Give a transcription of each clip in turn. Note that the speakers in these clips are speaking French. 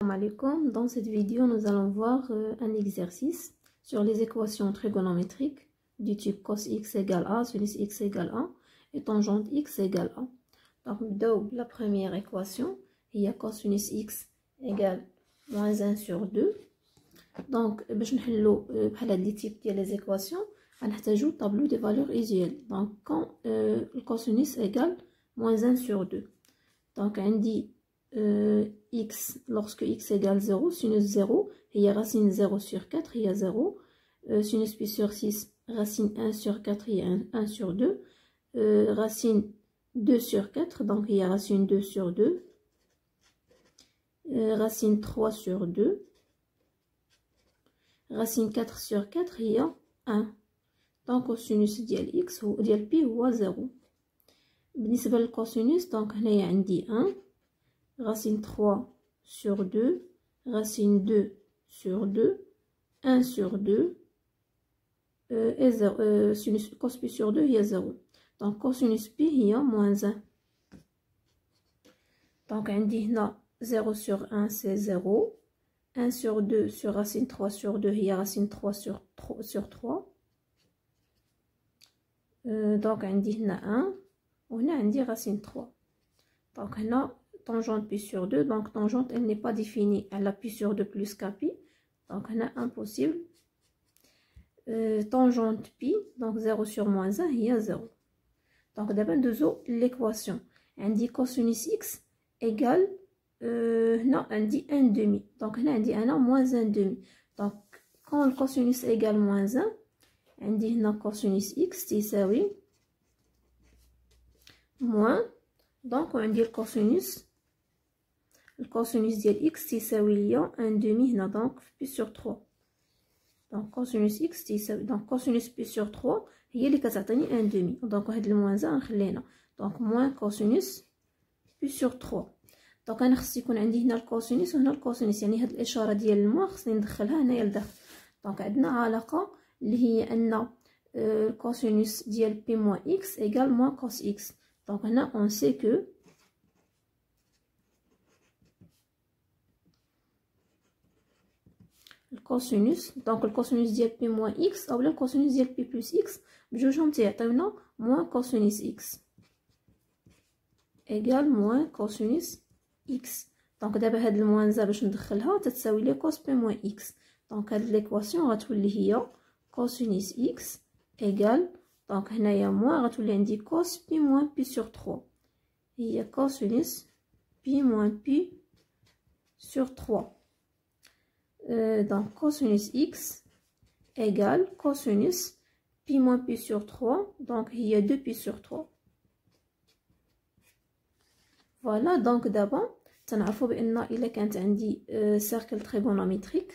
Salam alaikum. Dans cette vidéo, nous allons voir un exercice sur les équations trigonométriques du type cos x égale a, sinus x égale a et tangente x égale a. Donc, la première équation, il y a cosinus x égale moins 1 sur 2. Donc, باش نحلو بحال هاد لي تيب ديال les équations, غنحتاجو tableau des valeurs usuelles. Donc, quand le cosinus égale moins 1 sur 2. Donc, on dit x, lorsque x égale 0, sinus 0, il y a racine 0 sur 4, il y a 0. Sinus pi sur 6, racine 1 sur 4, il y a 1 sur 2. Racine 2 sur 4, donc il y a racine 2 sur 2. Racine 3 sur 2. Racine 4 sur 4, il y a 1. Donc, au sinus ديال x ou ديال pi هو 0. بالنسبة للكوسينوس, donc هنايا عندي 1. Racine 3 sur 2, racine 2 sur 2, 1 sur 2, et 0, sinus cos pi sur 2, il y a 0. Donc, cosinus pi, il y a moins 1. Donc, on dit 0 sur 1, c'est 0. 1 sur 2 sur racine 3 sur 2, il y a racine 3 sur 3. Donc, on dit 1. On a dit racine 3. Donc, on a tangente pi sur 2, donc tangente elle n'est pas définie, elle a pi sur 2 plus k pi, donc on a impossible. Tangente pi, donc 0 sur moins 1, il y a 0. Donc d'abord nous l'équation, on dit cosinus x égale, non, on dit 1 demi, donc on a dit 1 moins 1 demi. Donc quand le cosinus égale moins 1, on dit cosinus x تساوي moins, donc on dit le cosinus ديال x تساوي ليا 1 demi هنا, donc pi sur 3. donc cosinus x تساوي, donc cosinus pi sur 3 هي اللي كتعطيني 1 demi. donc هاد الموان نخليه هنا, donc moins cosinus pi sur 3. donc انا خص يكون عندي هنا الكوسينوس وهنا الكوسينوس, يعني هاد الاشاره ديال الموا خصني ندخلها هنايا لداخل. donc عندنا علاقه اللي هي ان الكوسينوس ديال pi moins x égale moins cos x. donc هنا on sait que الكوسينوس, donc الكوسينوس ديال بي موان اكس اولا الكوسينوس ديال بي بلس اكس بجوجهم تيعطيونا موان كوسينوس اكس ايغال موان كوسينوس اكس. دونك دابا هاد الموانزه باش ندخلها تتساوي لي كوس بي موان اكس. دونك هاد ليكواسيون غتولي هي كوسينوس اكس ايغال, دونك هنايا موان غتولي عندي كوس بي موان بي سور 3, هي كوسينوس بي موان بي سور 3. Donc cosinus x égale cosinus pi moins pi sur 3, donc il y a 2 pi sur 3. Voilà, donc d'abord تنعرفوا بان الا كانت عندي cercle trigonométrique,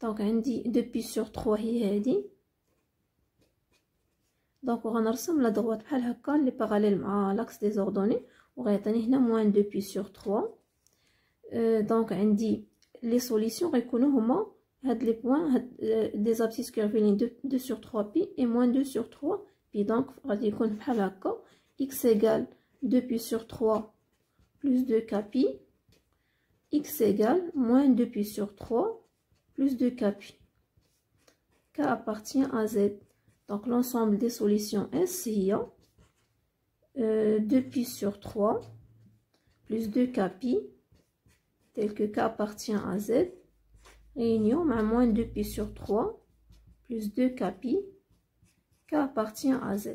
donc عندي 2 pi sur 3 هي هذه. donc غنرسم لا droite بحال هكا اللي باراليل مع لاكس دي زوردوني, وغيعطيني هنا موان 2 بي سور 3. دونك عندي لي سوليسيون غيكونوا هما هاد لي بوين, هاد دي زابسيس كيرفيلين 2 سور 3 بي اي موان 2 سور 3 بي. دونك غادي يكون بحال هكا x égale 2 بي سور 3 plus 2 k pi, x égale moins 2 pi sur 3 plus 2 k pi. K appartient à z. donc l'ensemble des solutions S هي 2 pi sur 3 plus 2 k pi, tel que k appartient à z, réunion à moins 2 pi sur 3 plus 2 k pi, k appartient à z.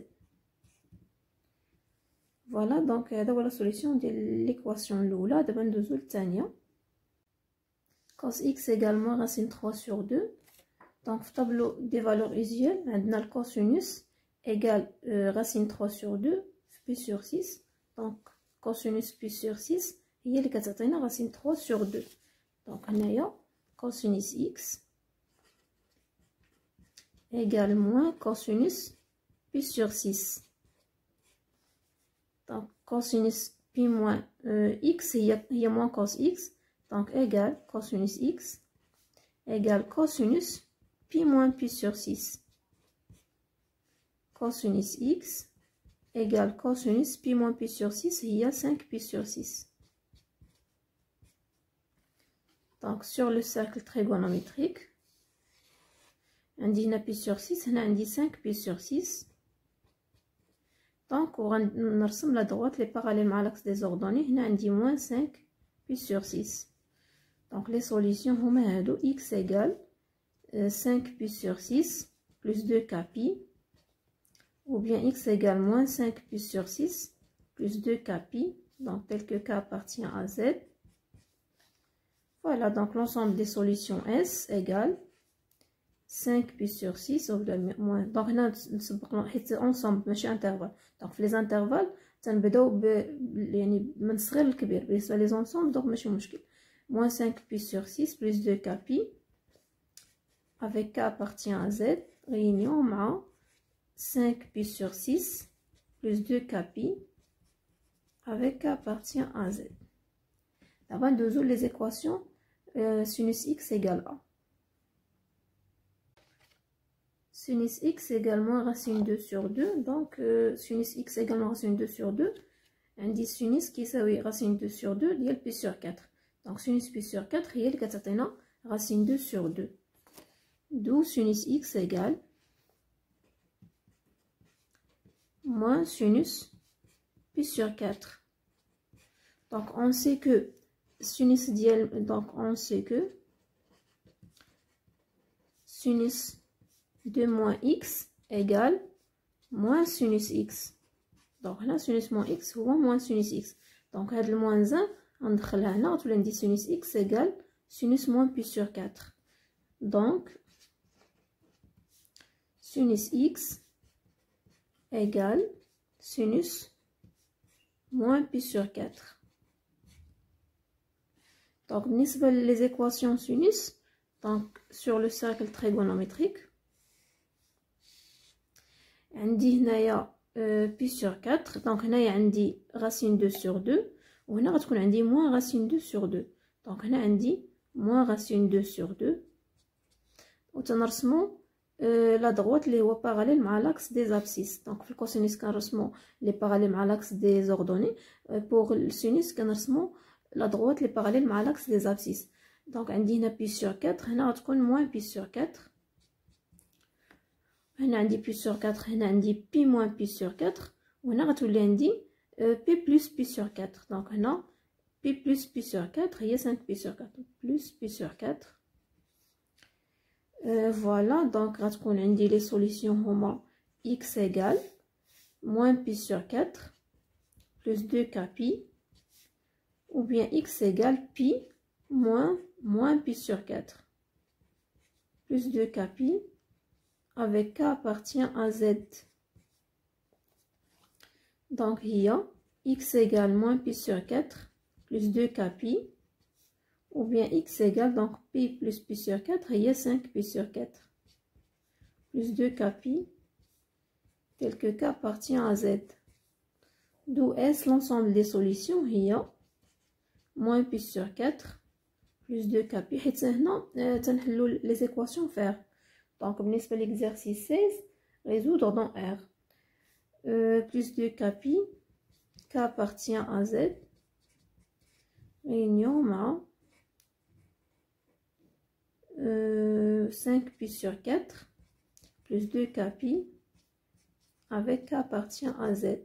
Voilà, donc هذا هو la solution de l'équation الأولى. دابا ندوزو للثانية. cos x également racine 3 sur 2. donc في tableau des valeurs usuelles عندنا الكوسينوس égale racine 3 sur 2 pi sur 6. donc cosinus pi sur 6 هي اللي كتعطينا racine 3 sur 2. donc هنايا cosinus x égale moins cosinus pi sur 6. donc cosinus pi moins x هي moins cos x, donc égale cosinus x égale cosinus pi moins pi sur 6. cosinus x égale cosinus pi moins pi sur 6 هي 5 pi sur 6. Donc sur le cercle trigonométrique عندي هنا pi sur 6 هنا عندي 5 pi sur 6. Donc ونرسم la droite les parallèles مع l'axe des ordonnées هنا عندي moins 5 pi sur 6. Donc les solutions هما هادو x égale 5 pi sur 6 plus 2k pi, ou bien x égale moins 5 pi sur 6 plus 2k pi, donc tel que k appartient à z. Voilà, donc l'ensemble des solutions S égale 5 pi sur 6 ou moins. Donc là, ensemble, ماشي intervalle. Donc les intervalles, تنبداو يعني من الصغير للكبير. بالنسبة les ensembles, donc ماشي مشكل. Moins 5 pi sur 6 plus 2k pi, avec k appartient à z, réunion مع 5 pi sur 6 plus 2k pi, avec k appartient à z. Avant de résoudre les équations, sinus x égale a. Sinus x égale moins racine 2 sur 2. Donc, sinus x égale moins racine 2 sur 2. On dit sinus qui est racine 2 sur 2, il y a pi sur 4. Donc, sinus pi sur 4, il y a racine 2 sur 2. D'où sinus x égale moins sinus pi sur 4. Donc, on sait que sinus diel, donc on sait que sinus de moins x égale moins sinus x. Donc là sinus moins x ou moins sinus x. Donc هاد le moins 1 ندخلها هنا غتولي عندي sinus x égale sinus moins pi sur 4. Donc sinus x égale sinus moins pi sur 4. Donc, les équations sinus, donc sur le cercle trigonométrique, on dit pi sur 4, donc on dit racine 2 sur 2, ou on dit moins racine 2 sur 2. Donc on dit moins racine 2 sur 2. Ou la droite les est parallèle à l'axe des abscisses. Donc le cosinus les parallèles à l'axe des ordonnées. Pour le sinus la droite les parallèle à l'axe des abscisses. Donc on dit pi sur 4, on a moins pi sur 4. On a pi sur 4, on a pi moins pi sur 4. On a pi plus pi sur 4. Donc on a pi plus pi sur 4, il y a 5 pi sur 4. Plus pi sur 4. Voilà, donc on a dit les solutions x égale moins pi sur 4 plus 2k pi, ou bien x égale pi moins pi sur 4 plus 2k pi, avec k appartient à z. Donc il y a x égale moins pi sur 4 plus 2k pi, ou bien x égale donc pi plus pi sur 4, il y a 5 pi sur 4 plus 2k pi, tel que k appartient à z. D'où S l'ensemble des solutions, il y a moins pi sur 4 plus 2k pi. حيت هنا تنحلوا les équations faire. Donc بالنسبة l'exercice 16, résoudre dans R. Plus 2k pi, k appartient à z, réunion مع 5 pi sur 4 plus 2k pi, avec k appartient à z.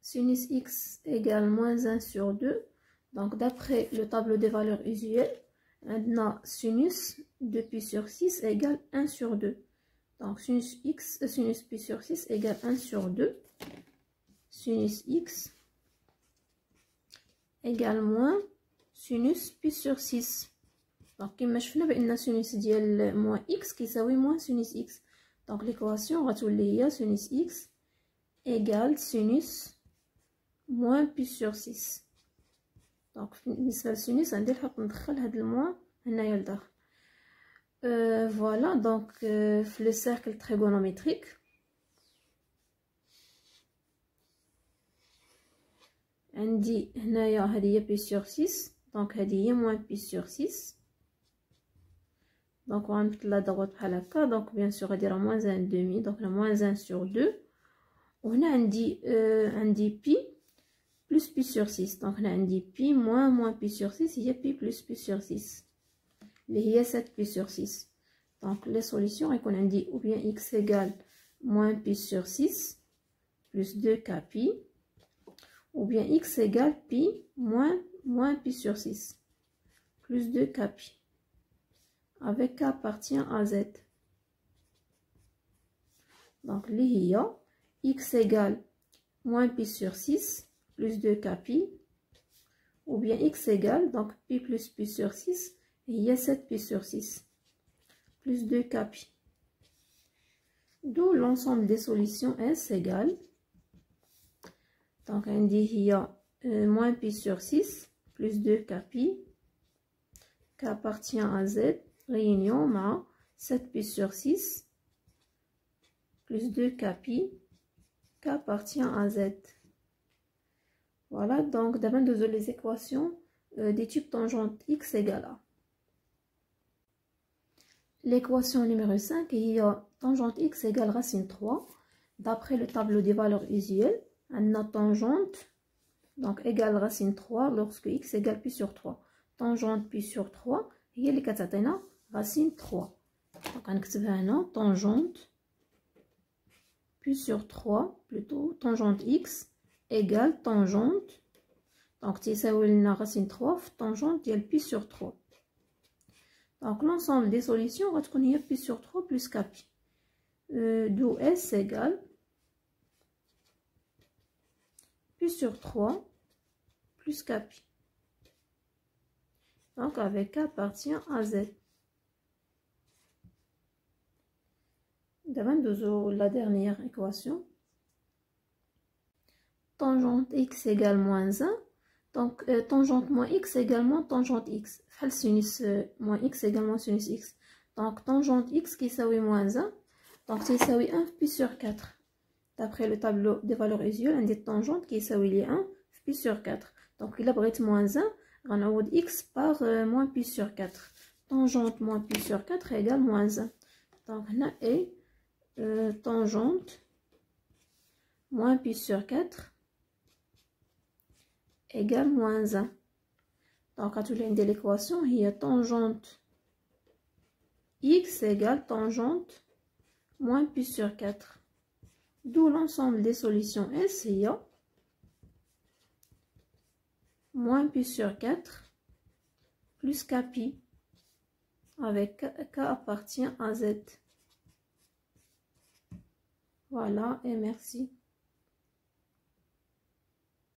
Sinus x égale moins 1 sur 2. Donc d'après le tableau des valeurs usuelles, maintenant sinus de pi sur 6 égale 1 sur 2. Donc sinus x, sinus pi sur 6 égale 1 sur 2. Sinus x égale moins sinus pi sur 6. Donc كما شفنا بان sinus ديال moins x كيساوي moins sinus x. Donc l'équation غتولي هي sinus x égale sinus moins pi sur 6. Donc بالنسبه للسينوس عندي الحق ندخل هاد الموان هنايا لداخل. Voilà, donc le cercle trigonométrique. عندي هنايا هذه هي pi sur 6. Donc هذه هي moins pi sur 6. Donc on va mettre la droite بحال هكا. Donc bien sûr غادي moins 1 demi. Donc moins 1 sur 2. وهنا عندي pi plus pi sur 6. Donc هنا عندي pi moins pi sur 6 هي pi plus pi sur 6 اللي هي 7 pi sur 6. Donc les solutions يكون عندي ou bien x égale moins pi sur 6 plus 2k pi, ou bien x égale pi moins pi sur 6 plus 2k pi, avec k appartient à z. Donc li x égale moins pi sur 6 plus 2k pi, ou bien x égale donc pi plus pi sur 6 et il y a 7 pi sur 6 plus 2k pi. D'où l'ensemble des solutions S égale, donc on dit il y a moins pi sur 6 plus 2k pi, k appartient à z, réunion ma 7 pi sur 6 plus 2k pi, k appartient à z. Voilà, donc d'abord les équations des types tangente x égale a. L'équation numéro 5, il y a tangente x égale racine 3. D'après le tableau des valeurs usuelles, on a tangente donc égale racine 3 lorsque x égale pi sur 3. Tangente pi sur 3 هي اللي كتعطينا racine 3. Donc غنكتبها هنا tangente pi sur 3 plutôt tangente x égale tangente donc تساوي لنا racine 3 في tangente ديال pi sur 3. Donc l'ensemble des solutions va être pi sur 3 plus k pi. D'où S égale pi sur 3 plus k pi. Donc avec k appartient à z. D'abord la dernière équation. Tangente x égale moins 1. Donc tangente moins x également tangente x. Sinus moins x également sinus x. Donc tangente x qui s'appelle moins 1. Donc c'est s'appelle 1 pi sur 4. D'après le tableau des valeurs usuelles, on dit tangente qui s'appelle 1 pi sur 4. Donc il a brette moins 1. On a x par moins pi sur 4. Tangente moins pi sur 4 égale moins 1. Donc on a tangente moins pi sur 4 égale moins 1. Donc, à tout l'un de l'équation, il y a tangente x égale tangente moins pi sur 4. D'où l'ensemble des solutions S, il y a moins pi sur 4 plus k pi, avec k appartient à z. Voilà, et merci.